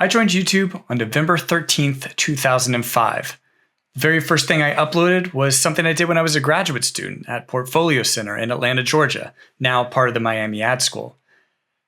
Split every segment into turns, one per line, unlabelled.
I joined YouTube on November 13th, 2005. The very first thing I uploaded was something I did when I was a graduate student at Portfolio Center in Atlanta, Georgia, now part of the Miami Ad School.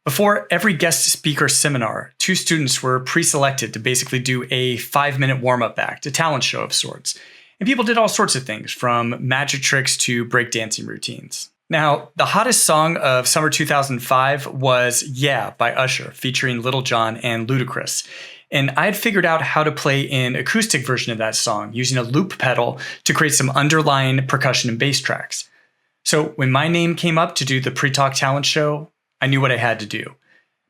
Before every guest speaker seminar, 2 students were pre-selected to basically do a 5-minute warm-up act, a talent show of sorts. And people did all sorts of things, from magic tricks to breakdancing routines. Now, the hottest song of summer 2005 was Yeah by Usher, featuring Lil Jon and Ludacris. And I had figured out how to play an acoustic version of that song using a loop pedal to create some underlying percussion and bass tracks. So when my name came up to do the pre-talk talent show, I knew what I had to do.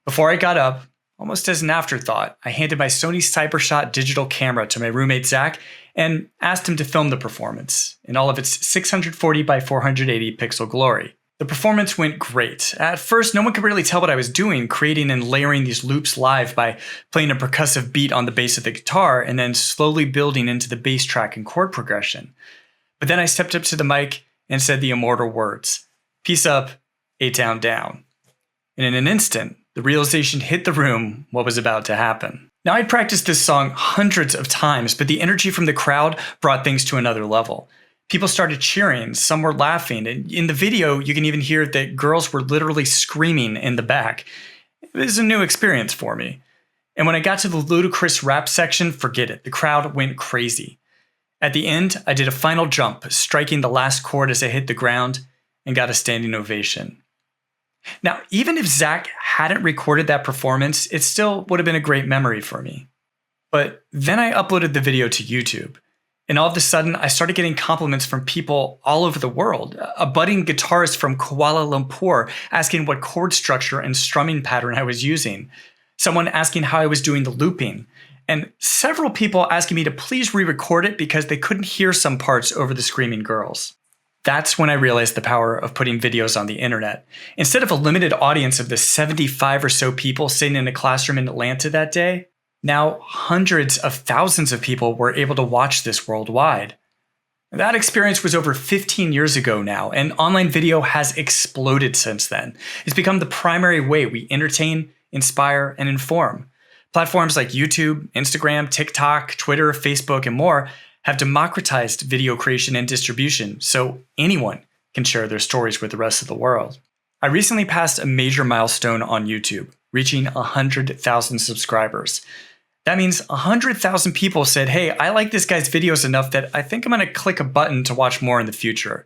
Before I got up, almost as an afterthought, I handed my Sony CyberShot digital camera to my roommate Zach and asked him to film the performance in all of its 640 by 480 pixel glory. The performance went great. At first, no one could really tell what I was doing, creating and layering these loops live by playing a percussive beat on the bass of the guitar and then slowly building into the bass track and chord progression. But then I stepped up to the mic and said the immortal words, "Peace up, A-Town down." And in an instant, the realization hit the room what was about to happen. Now, I'd practiced this song hundreds of times, but the energy from the crowd brought things to another level. People started cheering, some were laughing, and in the video, you can even hear that girls were literally screaming in the back. It was a new experience for me. And when I got to the Ludacris rap section, forget it, the crowd went crazy. At the end, I did a final jump, striking the last chord as I hit the ground, and got a standing ovation. Now, even if Zach hadn't recorded that performance, it still would have been a great memory for me. But then I uploaded the video to YouTube. And all of a sudden, I started getting compliments from people all over the world. A budding guitarist from Kuala Lumpur asking what chord structure and strumming pattern I was using. Someone asking how I was doing the looping. And several people asking me to please re-record it because they couldn't hear some parts over the screaming girls. That's when I realized the power of putting videos on the internet. Instead of a limited audience of the 75 or so people sitting in a classroom in Atlanta that day, now hundreds of thousands of people were able to watch this worldwide. That experience was over 15 years ago now, and online video has exploded since then. It's become the primary way we entertain, inspire, and inform. Platforms like YouTube, Instagram, TikTok, Twitter, Facebook, and more have democratized video creation and distribution, so anyone can share their stories with the rest of the world. I recently passed a major milestone on YouTube, reaching 100,000 subscribers. That means 100,000 people said, "Hey, I like this guy's videos enough that I think I'm going to click a button to watch more in the future."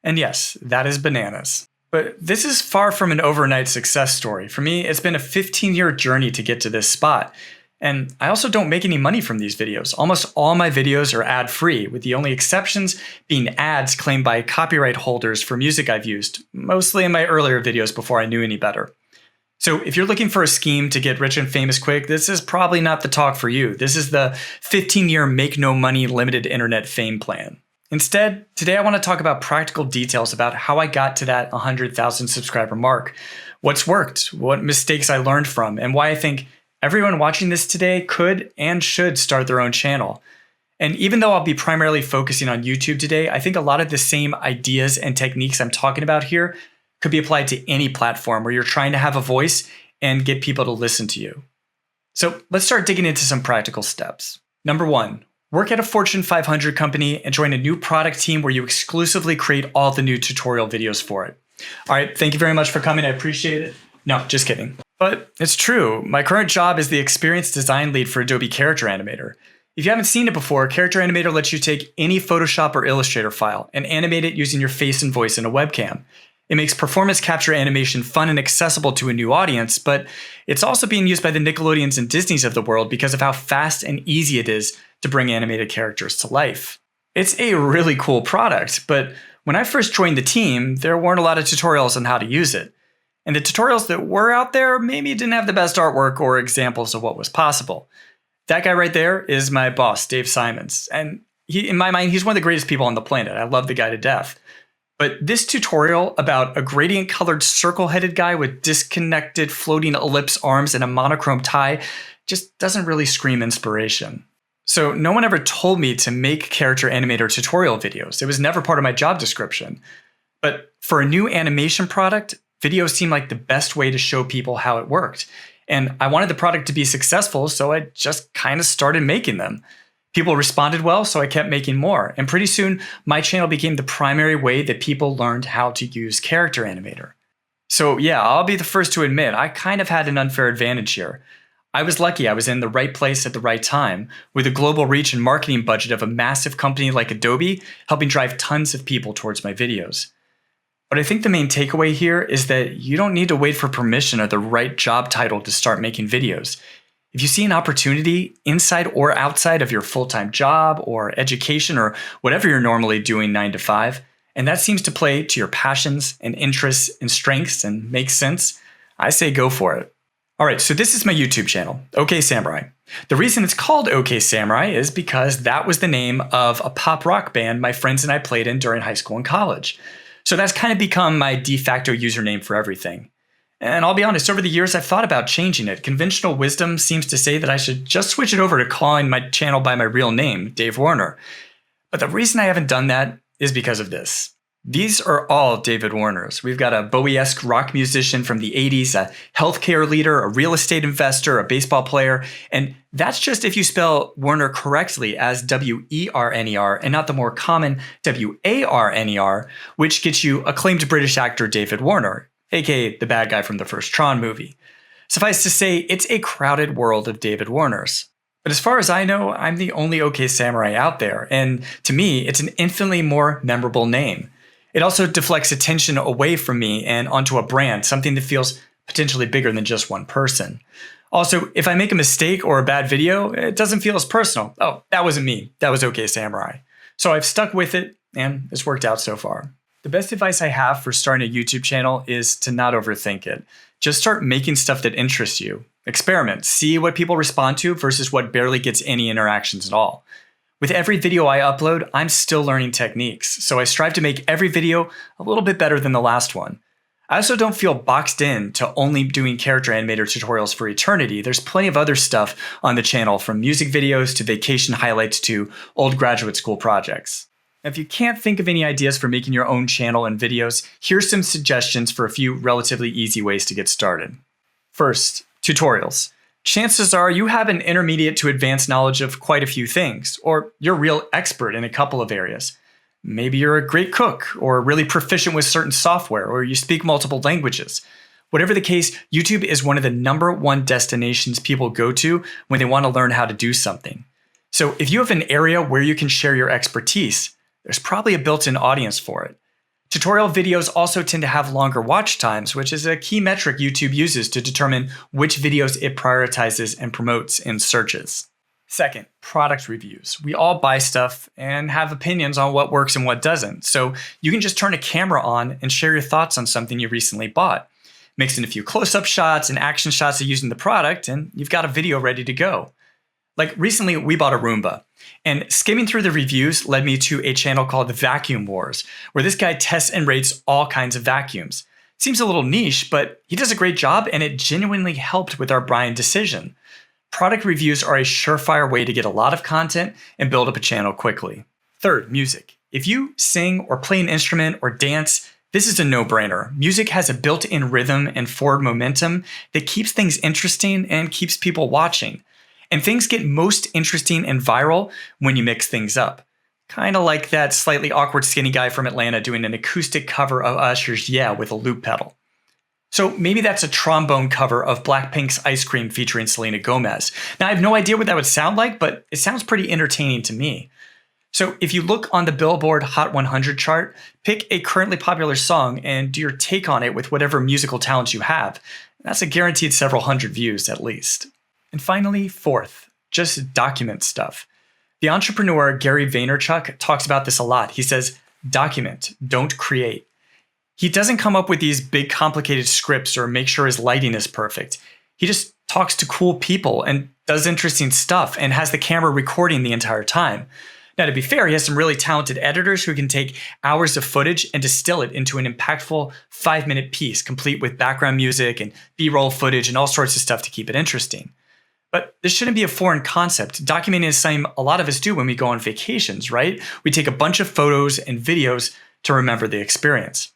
And yes, that is bananas. But this is far from an overnight success story. For me, it's been a 15-year journey to get to this spot. And I also don't make any money from these videos. Almost all my videos are ad-free, with the only exceptions being ads claimed by copyright holders for music I've used, mostly in my earlier videos before I knew any better. So if you're looking for a scheme to get rich and famous quick, this is probably not the talk for you. This is the 15-year make no money limited internet fame plan. Instead, today I want to talk about practical details about how I got to that 100,000 subscriber mark, what's worked, what mistakes I learned from, and why I think everyone watching this today could and should start their own channel. And even though I'll be primarily focusing on YouTube today, I think a lot of the same ideas and techniques I'm talking about here could be applied to any platform where you're trying to have a voice and get people to listen to you. So let's start digging into some practical steps. Number 1, work at a Fortune 500 company and join a new product team where you exclusively create all the new tutorial videos for it. All right, thank you very much for coming. I appreciate it. No, just kidding. But it's true. My current job is the experienced design lead for Adobe Character Animator. If you haven't seen it before, Character Animator lets you take any Photoshop or Illustrator file and animate it using your face and voice in a webcam. It makes performance capture animation fun and accessible to a new audience, but it's also being used by the Nickelodeons and Disneys of the world because of how fast and easy it is to bring animated characters to life. It's a really cool product, but when I first joined the team, there weren't a lot of tutorials on how to use it. And the tutorials that were out there maybe didn't have the best artwork or examples of what was possible. That guy right there is my boss, Dave Simons. And in my mind, he's one of the greatest people on the planet. I love the guy to death. But this tutorial about a gradient-colored circle-headed guy with disconnected floating ellipse arms and a monochrome tie just doesn't really scream inspiration. So no one ever told me to make Character Animator tutorial videos. It was never part of my job description. But for a new animation product, videos seemed like the best way to show people how it worked. And I wanted the product to be successful, so I just kind of started making them. People responded well, so I kept making more. And pretty soon, my channel became the primary way that people learned how to use Character Animator. So yeah, I'll be the first to admit, I kind of had an unfair advantage here. I was lucky I was in the right place at the right time, with a global reach and marketing budget of a massive company like Adobe helping drive tons of people towards my videos. But I think the main takeaway here is that you don't need to wait for permission or the right job title to start making videos. If you see an opportunity inside or outside of your full-time job or education or whatever you're normally doing 9 to 5, and that seems to play to your passions and interests and strengths and makes sense, I say go for it. Alright, so this is my YouTube channel, OK Samurai. The reason it's called OK Samurai is because that was the name of a pop rock band my friends and I played in during high school and college. So that's kind of become my de facto username for everything. And I'll be honest, over the years I've thought about changing it. Conventional wisdom seems to say that I should just switch it over to calling my channel by my real name, Dave Warner. But the reason I haven't done that is because of this. These are all David Warners. We've got a Bowie-esque rock musician from the 80s, a healthcare leader, a real estate investor, a baseball player, and that's just if you spell Warner correctly as W-E-R-N-E-R and not the more common W-A-R-N-E-R, which gets you acclaimed British actor David Warner, aka the bad guy from the first Tron movie. Suffice to say, it's a crowded world of David Warners. But as far as I know, I'm the only OK Samurai out there, and to me, it's an infinitely more memorable name. It also deflects attention away from me and onto a brand, something that feels potentially bigger than just one person. Also, if I make a mistake or a bad video, it doesn't feel as personal. Oh, that wasn't me. That was OK Samurai. So I've stuck with it, and it's worked out so far. The best advice I have for starting a YouTube channel is to not overthink it. Just start making stuff that interests you. Experiment. See what people respond to versus what barely gets any interactions at all. With every video I upload, I'm still learning techniques, so I strive to make every video a little bit better than the last one. I also don't feel boxed in to only doing Character Animator tutorials for eternity. There's plenty of other stuff on the channel, from music videos to vacation highlights to old graduate school projects. If you can't think of any ideas for making your own channel and videos, here's some suggestions for a few relatively easy ways to get started. First, tutorials. Chances are you have an intermediate to advanced knowledge of quite a few things, or you're a real expert in a couple of areas. Maybe you're a great cook, or really proficient with certain software, or you speak multiple languages. Whatever the case, YouTube is one of the #1 destinations people go to when they want to learn how to do something. So if you have an area where you can share your expertise, there's probably a built-in audience for it. Tutorial videos also tend to have longer watch times, which is a key metric YouTube uses to determine which videos it prioritizes and promotes in searches. Second, product reviews. We all buy stuff and have opinions on what works and what doesn't, so you can just turn a camera on and share your thoughts on something you recently bought. Mix in a few close-up shots and action shots of using the product, and you've got a video ready to go. Like recently, we bought a Roomba, and skimming through the reviews led me to a channel called Vacuum Wars, where this guy tests and rates all kinds of vacuums. Seems a little niche, but he does a great job, and it genuinely helped with our buying decision. Product reviews are a surefire way to get a lot of content and build up a channel quickly. Third, music. If you sing or play an instrument or dance, this is a no-brainer. Music has a built-in rhythm and forward momentum that keeps things interesting and keeps people watching. And things get most interesting and viral when you mix things up. Kind of like that slightly awkward skinny guy from Atlanta doing an acoustic cover of Usher's Yeah with a loop pedal. So maybe that's a trombone cover of Blackpink's Ice Cream featuring Selena Gomez. Now I have no idea what that would sound like, but it sounds pretty entertaining to me. So if you look on the Billboard Hot 100 chart, pick a currently popular song and do your take on it with whatever musical talents you have. That's a guaranteed several hundred views at least. And finally, fourth, just document stuff. The entrepreneur Gary Vaynerchuk talks about this a lot. He says, document, don't create. He doesn't come up with these big complicated scripts or make sure his lighting is perfect. He just talks to cool people and does interesting stuff and has the camera recording the entire time. Now, to be fair, he has some really talented editors who can take hours of footage and distill it into an impactful 5-minute piece, complete with background music and B-roll footage and all sorts of stuff to keep it interesting. But this shouldn't be a foreign concept. Documenting is something a lot of us do when we go on vacations, right? We take a bunch of photos and videos to remember the experience.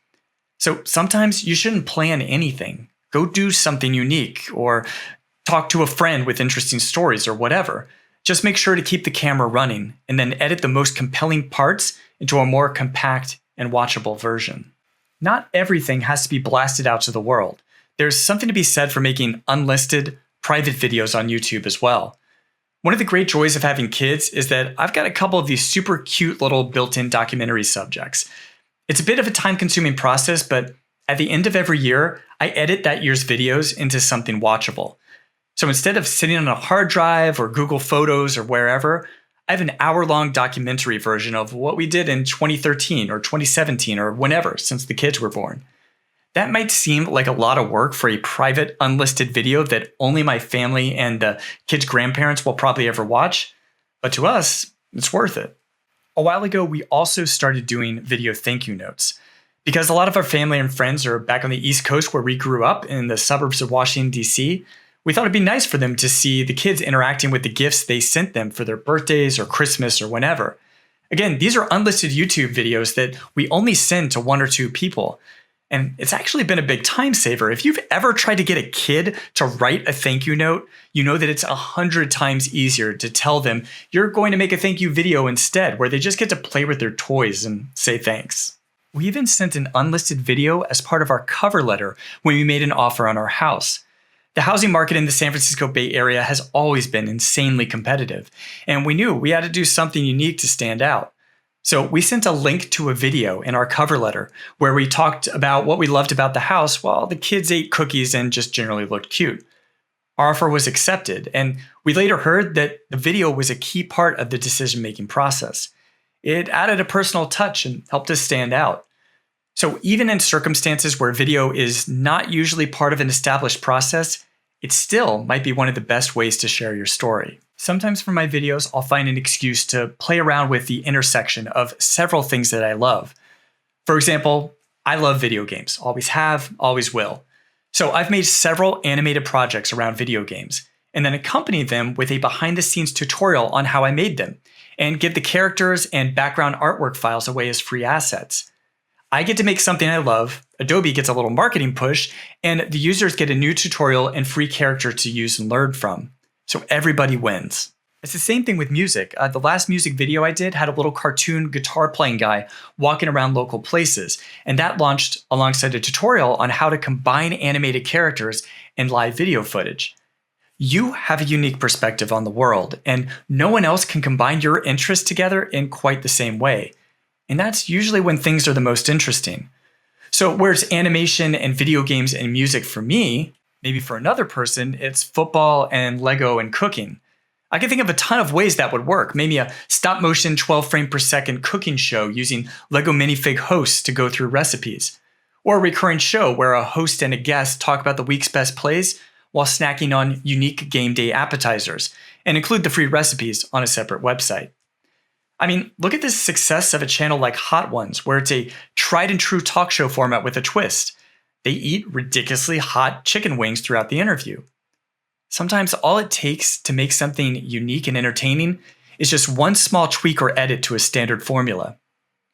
So sometimes you shouldn't plan anything. Go do something unique or talk to a friend with interesting stories or whatever. Just make sure to keep the camera running and then edit the most compelling parts into a more compact and watchable version. Not everything has to be blasted out to the world. There's something to be said for making unlisted, private videos on YouTube as well. One of the great joys of having kids is that I've got a couple of these super cute little built-in documentary subjects. It's a bit of a time-consuming process, but at the end of every year, I edit that year's videos into something watchable. So instead of sitting on a hard drive or Google Photos or wherever, I have an hour-long documentary version of what we did in 2013 or 2017 or whenever since the kids were born. That might seem like a lot of work for a private, unlisted video that only my family and the kids' grandparents will probably ever watch, but to us, it's worth it. A while ago, we also started doing video thank you notes. Because a lot of our family and friends are back on the East Coast where we grew up in the suburbs of Washington, D.C., we thought it'd be nice for them to see the kids interacting with the gifts they sent them for their birthdays or Christmas or whenever. Again, these are unlisted YouTube videos that we only send to one or two people. And it's actually been a big time saver. If you've ever tried to get a kid to write a thank you note, you know that it's 100 times easier to tell them you're going to make a thank you video instead, where they just get to play with their toys and say thanks. We even sent an unlisted video as part of our cover letter when we made an offer on our house. The housing market in the San Francisco Bay Area has always been insanely competitive, and we knew we had to do something unique to stand out. So we sent a link to a video in our cover letter where we talked about what we loved about the house while the kids ate cookies and just generally looked cute. Our offer was accepted, and we later heard that the video was a key part of the decision-making process. It added a personal touch and helped us stand out. So even in circumstances where video is not usually part of an established process, it still might be one of the best ways to share your story. Sometimes for my videos, I'll find an excuse to play around with the intersection of several things that I love. For example, I love video games. Always have, always will. So I've made several animated projects around video games and then accompanied them with a behind-the-scenes tutorial on how I made them and give the characters and background artwork files away as free assets. I get to make something I love, Adobe gets a little marketing push, and the users get a new tutorial and free character to use and learn from. So everybody wins. It's the same thing with music. The last music video I did had a little cartoon guitar playing guy walking around local places, and that launched alongside a tutorial on how to combine animated characters and live video footage. You have a unique perspective on the world, and no one else can combine your interests together in quite the same way. And that's usually when things are the most interesting. So whereas animation and video games and music for me, maybe for another person, it's football and Lego and cooking. I can think of a ton of ways that would work. Maybe a stop motion 12 frame per second cooking show using Lego minifig hosts to go through recipes. Or a recurring show where a host and a guest talk about the week's best plays while snacking on unique game day appetizers and include the free recipes on a separate website. I mean, look at the success of a channel like Hot Ones, where it's a tried and true talk show format with a twist. They eat ridiculously hot chicken wings throughout the interview. Sometimes all it takes to make something unique and entertaining is just one small tweak or edit to a standard formula.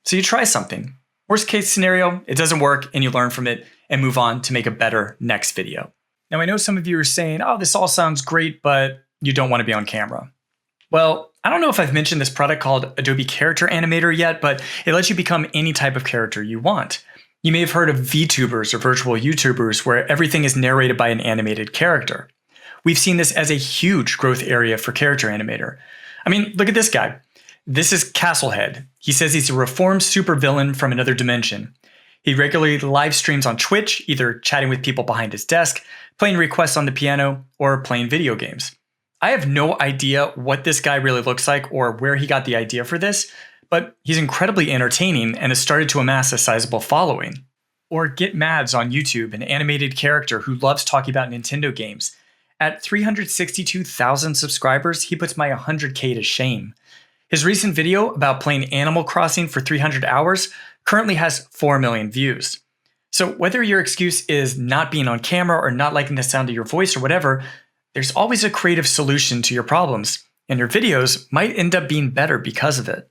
So you try something. Worst case scenario, it doesn't work and you learn from it and move on to make a better next video. Now I know some of you are saying, oh, this all sounds great, but you don't want to be on camera. Well, I don't know if I've mentioned this product called Adobe Character Animator yet, but it lets you become any type of character you want. You may have heard of VTubers or virtual YouTubers where everything is narrated by an animated character. We've seen this as a huge growth area for Character Animator. I mean, look at this guy. This is Castlehead. He says he's a reformed supervillain from another dimension. He regularly live streams on Twitch, either chatting with people behind his desk, playing requests on the piano, or playing video games. I have no idea what this guy really looks like or where he got the idea for this, but he's incredibly entertaining and has started to amass a sizable following. Or Get Mads on YouTube, an animated character who loves talking about Nintendo games. At 362,000 subscribers, he puts my 100K to shame. His recent video about playing Animal Crossing for 300 hours currently has 4 million views. So whether your excuse is not being on camera or not liking the sound of your voice or whatever, there's always a creative solution to your problems, and your videos might end up being better because of it.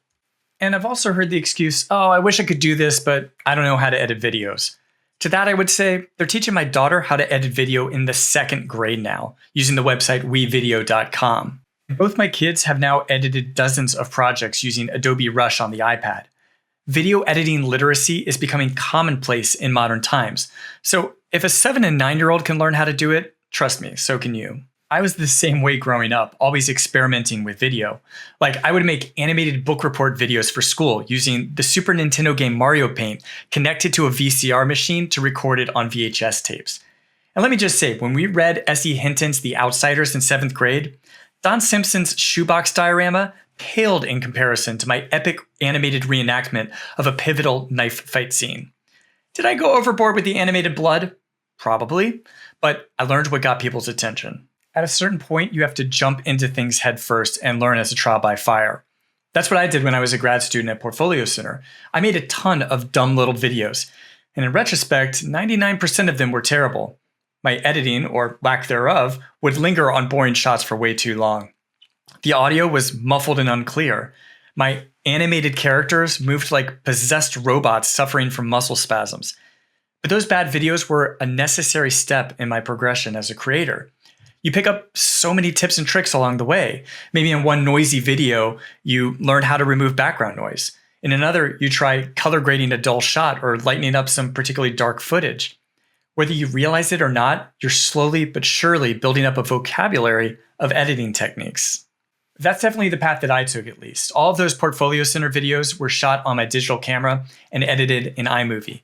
And I've also heard the excuse, oh, I wish I could do this, but I don't know how to edit videos. To that, I would say they're teaching my daughter how to edit video in the 2nd grade now, using the website wevideo.com. Both my kids have now edited dozens of projects using Adobe Rush on the iPad. Video editing literacy is becoming commonplace in modern times. So if a 7 and 9-year-old can learn how to do it, trust me, so can you. I was the same way growing up, always experimenting with video. Like, I would make animated book report videos for school using the Super Nintendo game Mario Paint connected to a VCR machine to record it on VHS tapes. And let me just say, when we read S.E. Hinton's The Outsiders in 7th grade, Don Simpson's shoebox diorama paled in comparison to my epic animated reenactment of a pivotal knife fight scene. Did I go overboard with the animated blood? Probably, but I learned what got people's attention. At a certain point, you have to jump into things head first and learn as a trial by fire. That's what I did when I was a grad student at Portfolio Center. I made a ton of dumb little videos, and in retrospect, 99% of them were terrible. My editing, or lack thereof, would linger on boring shots for way too long. The audio was muffled and unclear. My animated characters moved like possessed robots suffering from muscle spasms. But those bad videos were a necessary step in my progression as a creator. You pick up so many tips and tricks along the way. Maybe in one noisy video, you learn how to remove background noise. In another, you try color grading a dull shot or lightening up some particularly dark footage. Whether you realize it or not, you're slowly but surely building up a vocabulary of editing techniques. That's definitely the path that I took, at least. All of those Portfolio Center videos were shot on my digital camera and edited in iMovie.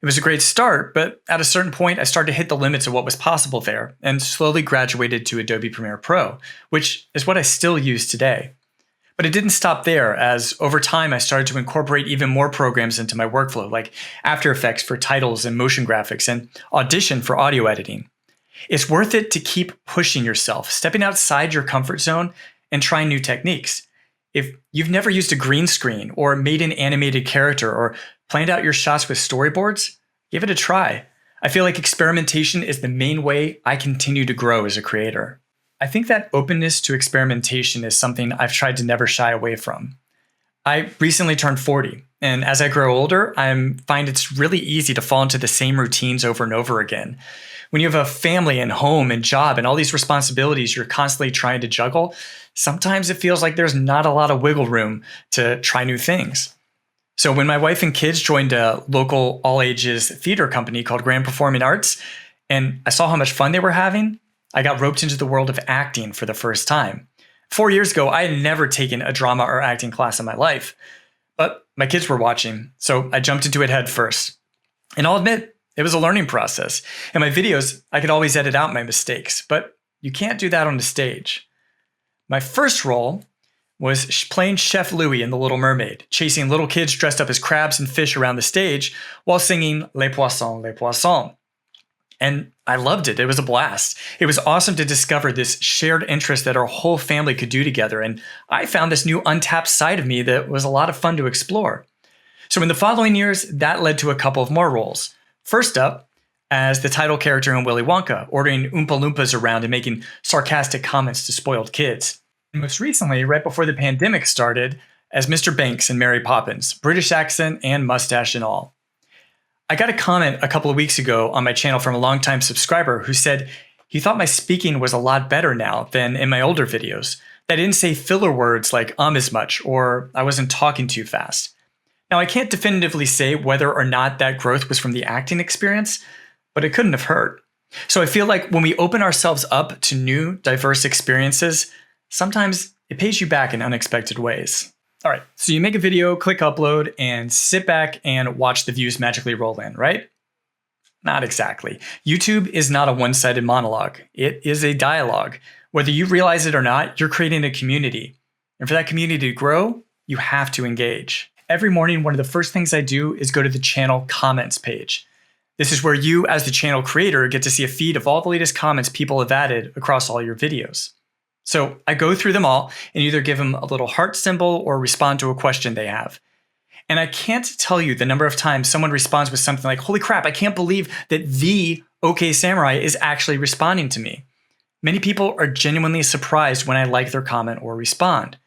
It was a great start, but at a certain point, I started to hit the limits of what was possible there and slowly graduated to Adobe Premiere Pro, which is what I still use today. But it didn't stop there, as over time, I started to incorporate even more programs into my workflow, like After Effects for titles and motion graphics, and Audition for audio editing. It's worth it to keep pushing yourself, stepping outside your comfort zone and trying new techniques. If you've never used a green screen or made an animated character or planned out your shots with storyboards, give it a try. I feel like experimentation is the main way I continue to grow as a creator. I think that openness to experimentation is something I've tried to never shy away from. I recently turned 40, and as I grow older, I find it's really easy to fall into the same routines over and over again. When you have a family and home and job and all these responsibilities you're constantly trying to juggle, sometimes it feels like there's not a lot of wiggle room to try new things. So when my wife and kids joined a local all-ages theater company called Grand Performing Arts, and I saw how much fun they were having, I got roped into the world of acting for the first time. 4 years ago, I had never taken a drama or acting class in my life, but my kids were watching, so I jumped into it head first. And I'll admit, it was a learning process. In my videos, I could always edit out my mistakes, but you can't do that on the stage. My first role was playing Chef Louis in The Little Mermaid, chasing little kids dressed up as crabs and fish around the stage while singing Les Poissons, Les Poissons. And I loved it. It was a blast. It was awesome to discover this shared interest that our whole family could do together. And I found this new untapped side of me that was a lot of fun to explore. So in the following years, that led to a couple of more roles. First up, as the title character in Willy Wonka, ordering Oompa Loompas around and making sarcastic comments to spoiled kids. And most recently, right before the pandemic started, as Mr. Banks in Mary Poppins, British accent and mustache and all. I got a comment a couple of weeks ago on my channel from a longtime subscriber who said he thought my speaking was a lot better now than in my older videos. That I didn't say filler words like as much, or I wasn't talking too fast. Now, I can't definitively say whether or not that growth was from the acting experience, but it couldn't have hurt. So I feel like when we open ourselves up to new, diverse experiences, sometimes it pays you back in unexpected ways. All right, so you make a video, click upload, and sit back and watch the views magically roll in, right? Not exactly. YouTube is not a one-sided monologue. It is a dialogue. Whether you realize it or not, you're creating a community. And for that community to grow, you have to engage. Every morning, one of the first things I do is go to the channel comments page. This is where you, as the channel creator, get to see a feed of all the latest comments people have added across all your videos. So I go through them all and either give them a little heart symbol or respond to a question they have. And I can't tell you the number of times someone responds with something like, holy crap, I can't believe that the OK Samurai is actually responding to me. Many people are genuinely surprised when I like their comment or respond.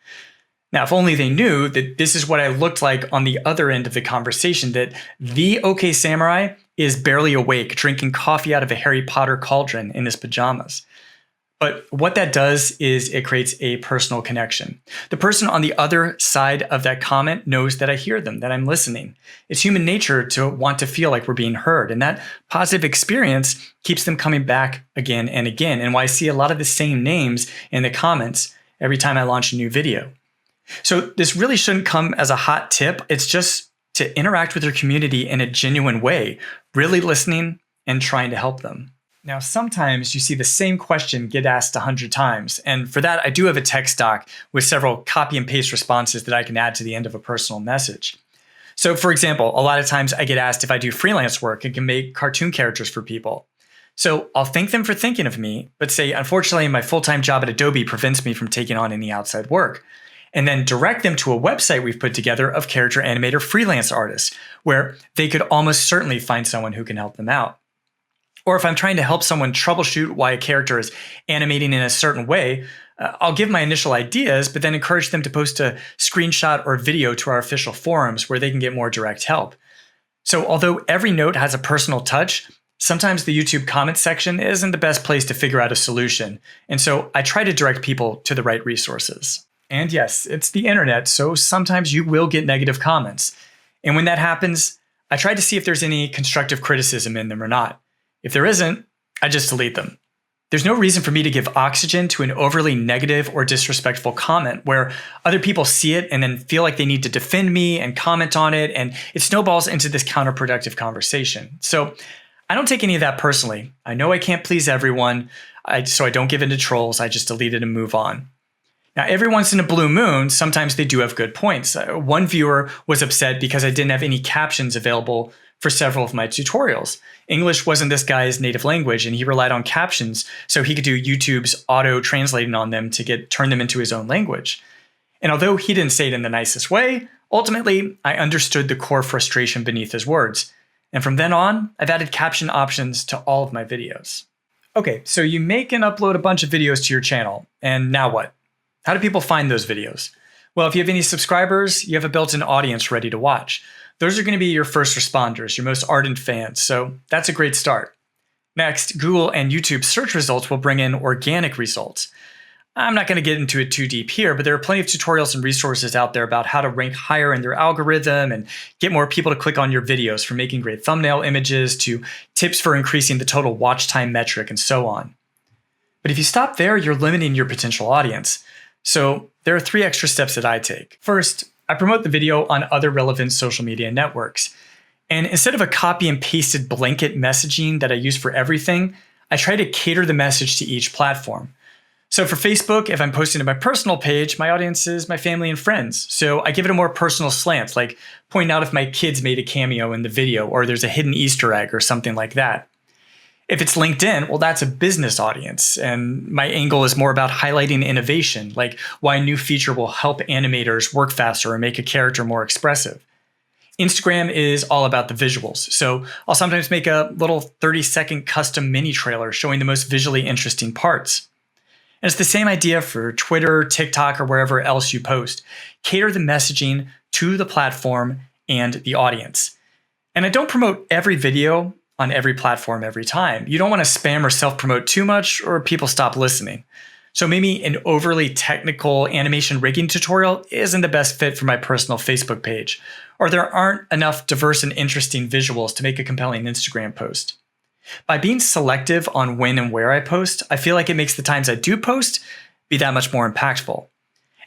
Now, if only they knew that this is what I looked like on the other end of the conversation, that the OK Samurai is barely awake, drinking coffee out of a Harry Potter cauldron in his pajamas. But what that does is it creates a personal connection. The person on the other side of that comment knows that I hear them, that I'm listening. It's human nature to want to feel like we're being heard. And that positive experience keeps them coming back again and again. And why I see a lot of the same names in the comments every time I launch a new video. So this really shouldn't come as a hot tip. It's just to interact with your community in a genuine way, really listening and trying to help them. Now, sometimes you see the same question get asked 100 times, and for that, I do have a text doc with several copy and paste responses that I can add to the end of a personal message. So, for example, a lot of times I get asked if I do freelance work and can make cartoon characters for people. So I'll thank them for thinking of me, but say, unfortunately, my full-time job at Adobe prevents me from taking on any outside work. And then direct them to a website we've put together of character animator freelance artists, where they could almost certainly find someone who can help them out. Or if I'm trying to help someone troubleshoot why a character is animating in a certain way, I'll give my initial ideas, but then encourage them to post a screenshot or video to our official forums where they can get more direct help. So although every note has a personal touch, sometimes the YouTube comment section isn't the best place to figure out a solution. And so I try to direct people to the right resources. And yes, it's the internet, so sometimes you will get negative comments. And when that happens, I try to see if there's any constructive criticism in them or not. If there isn't, I just delete them. There's no reason for me to give oxygen to an overly negative or disrespectful comment where other people see it and then feel like they need to defend me and comment on it, and it snowballs into this counterproductive conversation. So I don't take any of that personally. I know I can't please everyone, so I don't give in to trolls. I just delete it and move on. Now, every once in a blue moon, sometimes they do have good points. One viewer was upset because I didn't have any captions available for several of my tutorials. English wasn't this guy's native language, and he relied on captions so he could do YouTube's auto-translating on them to turn them into his own language. And although he didn't say it in the nicest way, ultimately, I understood the core frustration beneath his words. And from then on, I've added caption options to all of my videos. Okay, so you make and upload a bunch of videos to your channel, and now what? How do people find those videos? Well, if you have any subscribers, you have a built-in audience ready to watch. Those are going to be your first responders, your most ardent fans, so that's a great start. Next, Google and YouTube search results will bring in organic results. I'm not going to get into it too deep here, but there are plenty of tutorials and resources out there about how to rank higher in their algorithm and get more people to click on your videos, from making great thumbnail images to tips for increasing the total watch time metric and so on. But if you stop there, you're limiting your potential audience. So there are 3 extra steps that I take. First, I promote the video on other relevant social media networks. And instead of a copy and pasted blanket messaging that I use for everything, I try to cater the message to each platform. So for Facebook, if I'm posting to my personal page, my audience is my family and friends. So I give it a more personal slant, like pointing out if my kids made a cameo in the video or there's a hidden Easter egg or something like that. If it's LinkedIn, well, that's a business audience, and my angle is more about highlighting innovation, like why a new feature will help animators work faster or make a character more expressive. Instagram is all about the visuals, so I'll sometimes make a little 30-second custom mini trailer showing the most visually interesting parts. And it's the same idea for Twitter, TikTok, or wherever else you post. Cater the messaging to the platform and the audience. And I don't promote every video on every platform every time. You don't want to spam or self-promote too much or people stop listening. So maybe an overly technical animation rigging tutorial isn't the best fit for my personal Facebook page, or there aren't enough diverse and interesting visuals to make a compelling Instagram post. By being selective on when and where I post, I feel like it makes the times I do post be that much more impactful.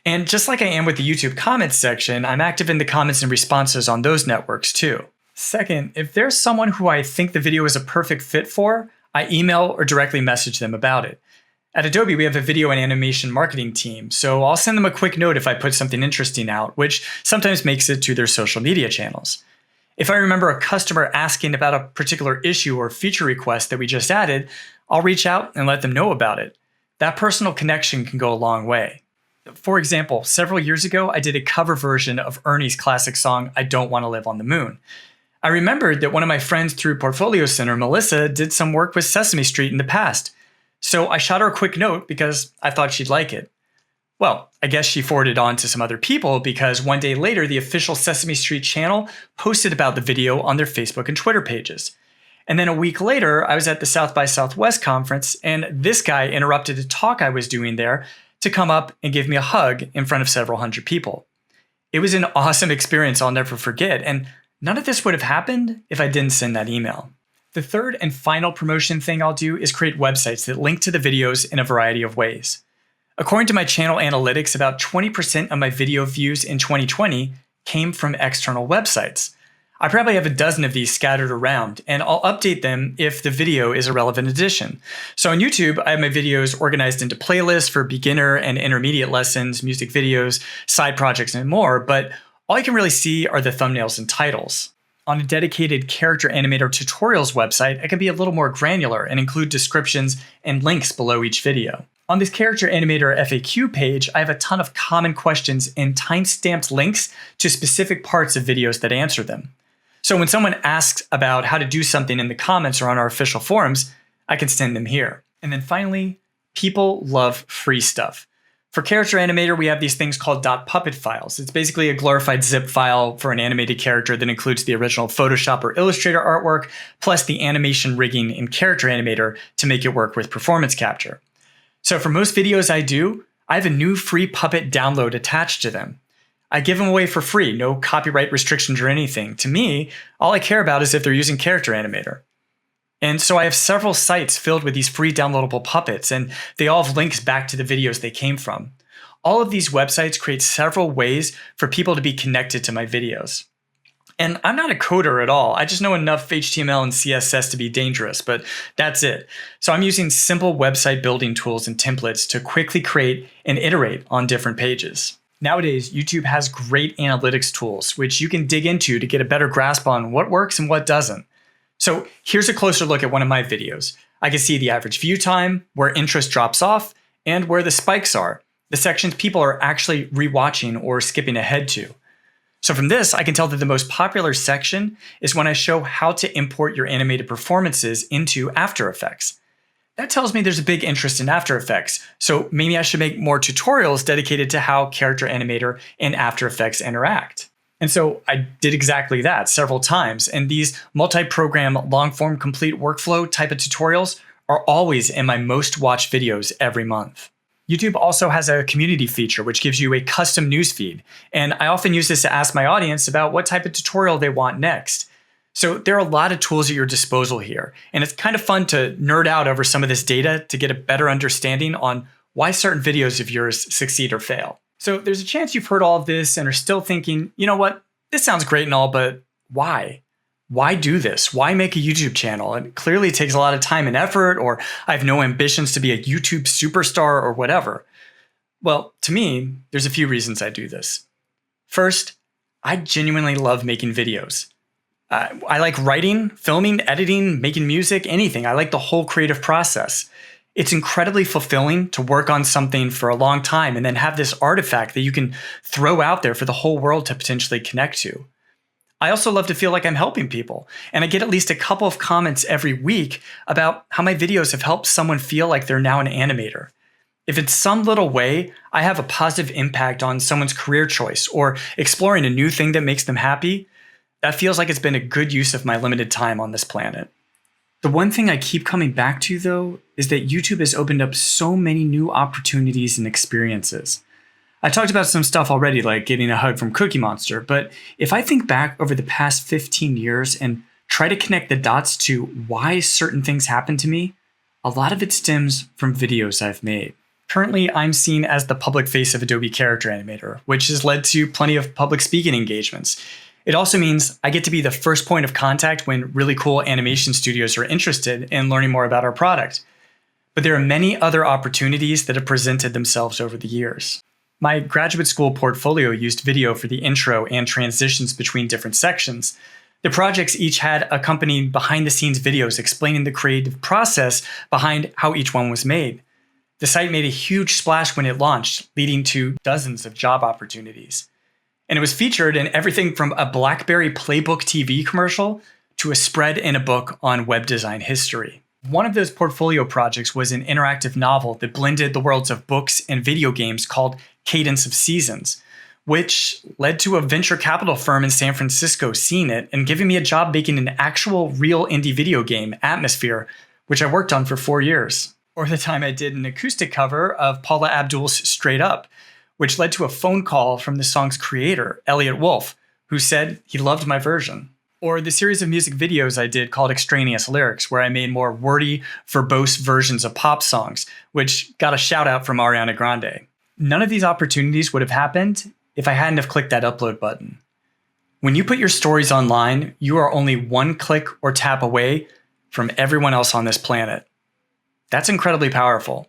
And just like I am with the YouTube comments section, I'm active in the comments and responses on those networks too. Second, if there's someone who I think the video is a perfect fit for, I email or directly message them about it. At Adobe, we have a video and animation marketing team, so I'll send them a quick note if I put something interesting out, which sometimes makes it to their social media channels. If I remember a customer asking about a particular issue or feature request that we just added, I'll reach out and let them know about it. That personal connection can go a long way. For example, several years ago, I did a cover version of Ernie's classic song, I Don't Want to Live on the Moon. I remembered that one of my friends through Portfolio Center, Melissa, did some work with Sesame Street in the past. So I shot her a quick note because I thought she'd like it. Well, I guess she forwarded on to some other people because one day later, the official Sesame Street channel posted about the video on their Facebook and Twitter pages. And then a week later, I was at the South by Southwest conference, and this guy interrupted a talk I was doing there to come up and give me a hug in front of several hundred people. It was an awesome experience I'll never forget, and none of this would have happened if I didn't send that email. The third and final promotion thing I'll do is create websites that link to the videos in a variety of ways. According to my channel analytics, about 20% of my video views in 2020 came from external websites. I probably have a dozen of these scattered around, and I'll update them if the video is a relevant addition. So on YouTube, I have my videos organized into playlists for beginner and intermediate lessons, music videos, side projects, and more, but all you can really see are the thumbnails and titles. On a dedicated Character Animator tutorials website, I can be a little more granular and include descriptions and links below each video. On this Character Animator FAQ page, I have a ton of common questions and time-stamped links to specific parts of videos that answer them. So when someone asks about how to do something in the comments or on our official forums, I can send them here. And then finally, people love free stuff. For Character Animator, we have these things called .puppet files. It's basically a glorified zip file for an animated character that includes the original Photoshop or Illustrator artwork, plus the animation rigging in Character Animator to make it work with performance capture. So for most videos I do, I have a new free puppet download attached to them. I give them away for free, no copyright restrictions or anything. To me, all I care about is if they're using Character Animator. And so I have several sites filled with these free downloadable puppets, and they all have links back to the videos they came from. All of these websites create several ways for people to be connected to my videos. And I'm not a coder at all. I just know enough HTML and CSS to be dangerous, but that's it. So I'm using simple website building tools and templates to quickly create and iterate on different pages. Nowadays, YouTube has great analytics tools, which you can dig into to get a better grasp on what works and what doesn't. So here's a closer look at one of my videos. I can see the average view time, where interest drops off, and where the spikes are, the sections people are actually rewatching or skipping ahead to. So from this, I can tell that the most popular section is when I show how to import your animated performances into After Effects. That tells me there's a big interest in After Effects, so maybe I should make more tutorials dedicated to how Character Animator and After Effects interact. And so I did exactly that several times, and these multi-program long-form complete workflow type of tutorials are always in my most watched videos every month. YouTube also has a community feature which gives you a custom newsfeed, and I often use this to ask my audience about what type of tutorial they want next. So there are a lot of tools at your disposal here, and it's kind of fun to nerd out over some of this data to get a better understanding on why certain videos of yours succeed or fail. So there's a chance you've heard all of this and are still thinking, you know what, this sounds great and all, but why? Why do this? Why make a YouTube channel? It clearly takes a lot of time and effort, or I have no ambitions to be a YouTube superstar or whatever. Well, to me, there's a few reasons I do this. First, I genuinely love making videos. I like writing, filming, editing, making music, anything. I like the whole creative process. It's incredibly fulfilling to work on something for a long time and then have this artifact that you can throw out there for the whole world to potentially connect to. I also love to feel like I'm helping people, and I get at least a couple of comments every week about how my videos have helped someone feel like they're now an animator. If in some little way I have a positive impact on someone's career choice or exploring a new thing that makes them happy, that feels like it's been a good use of my limited time on this planet. The one thing I keep coming back to, though, is that YouTube has opened up so many new opportunities and experiences. I talked about some stuff already, like getting a hug from Cookie Monster, but if I think back over the past 15 years and try to connect the dots to why certain things happen to me, a lot of it stems from videos I've made. Currently, I'm seen as the public face of Adobe Character Animator, which has led to plenty of public speaking engagements. It also means I get to be the first point of contact when really cool animation studios are interested in learning more about our product. But there are many other opportunities that have presented themselves over the years. My graduate school portfolio used video for the intro and transitions between different sections. The projects each had accompanying behind-the-scenes videos explaining the creative process behind how each one was made. The site made a huge splash when it launched, leading to dozens of job opportunities. And it was featured in everything from a BlackBerry Playbook TV commercial to a spread in a book on web design history. One of those portfolio projects was an interactive novel that blended the worlds of books and video games called Cadence of Seasons. which led to a venture capital firm in San Francisco seeing it and giving me a job making an actual real indie video game, Atmosphere, which I worked on for 4 years. Or the time I did an acoustic cover of Paula Abdul's Straight Up, which led to a phone call from the song's creator, Elliot Wolf, who said he loved my version. Or the series of music videos I did called Extraneous Lyrics, where I made more wordy, verbose versions of pop songs, which got a shout out from Ariana Grande. None of these opportunities would have happened if I hadn't have clicked that upload button. When you put your stories online, you are only one click or tap away from everyone else on this planet. That's incredibly powerful.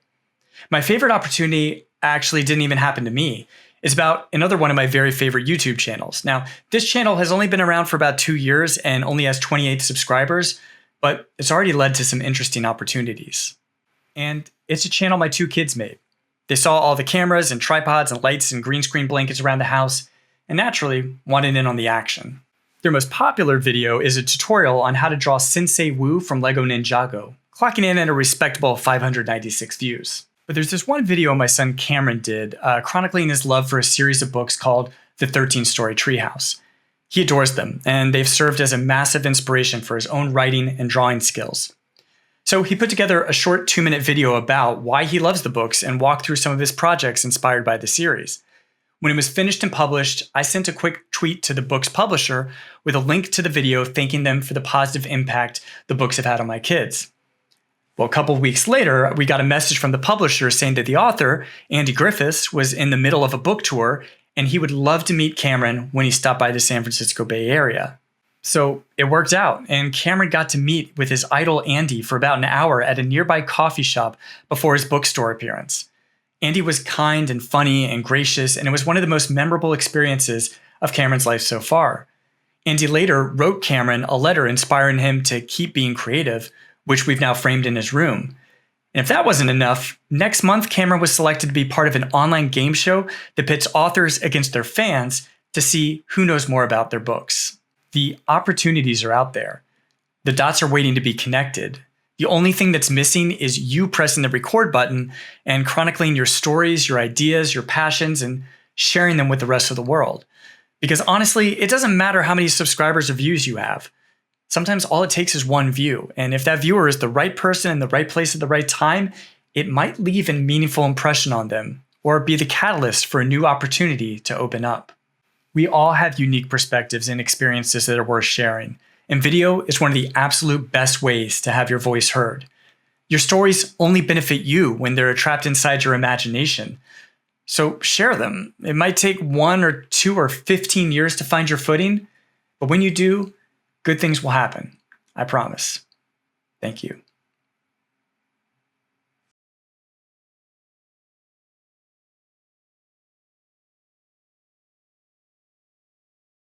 My favorite opportunity actually didn't even happen to me. It's about another one of my very favorite YouTube channels. Now, this channel has only been around for about 2 years and only has 28 subscribers, but it's already led to some interesting opportunities. And it's a channel my 2 kids made. They saw all the cameras and tripods and lights and green screen blankets around the house and naturally wanted in on the action. Their most popular video is a tutorial on how to draw Sensei Wu from Lego Ninjago, clocking in at a respectable 596 views. But there's this one video my son Cameron did, chronicling his love for a series of books called The 13-Story Treehouse. He adores them, and they've served as a massive inspiration for his own writing and drawing skills. So he put together a short 2-minute video about why he loves the books and walked through some of his projects inspired by the series. When it was finished and published, I sent a quick tweet to the book's publisher with a link to the video thanking them for the positive impact the books have had on my kids. Well, a couple of weeks later, we got a message from the publisher saying that the author, Andy Griffiths, was in the middle of a book tour and he would love to meet Cameron when he stopped by the San Francisco Bay Area. So it worked out, and Cameron got to meet with his idol Andy for about an hour at a nearby coffee shop before his bookstore appearance. Andy was kind and funny and gracious, and it was one of the most memorable experiences of Cameron's life so far. Andy later wrote Cameron a letter inspiring him to keep being creative, which we've now framed in his room. And if that wasn't enough, next month Cameron was selected to be part of an online game show that pits authors against their fans to see who knows more about their books. The opportunities are out there. The dots are waiting to be connected. The only thing that's missing is you pressing the record button and chronicling your stories, your ideas, your passions, and sharing them with the rest of the world. Because honestly, it doesn't matter how many subscribers or views you have. Sometimes all it takes is one view, and if that viewer is the right person in the right place at the right time, it might leave a meaningful impression on them or be the catalyst for a new opportunity to open up. We all have unique perspectives and experiences that are worth sharing, and video is one of the absolute best ways to have your voice heard. Your stories only benefit you when they're trapped inside your imagination. So share them. It might take 1 or 2 or 15 years to find your footing, but when you do, good things will happen. I promise. Thank you.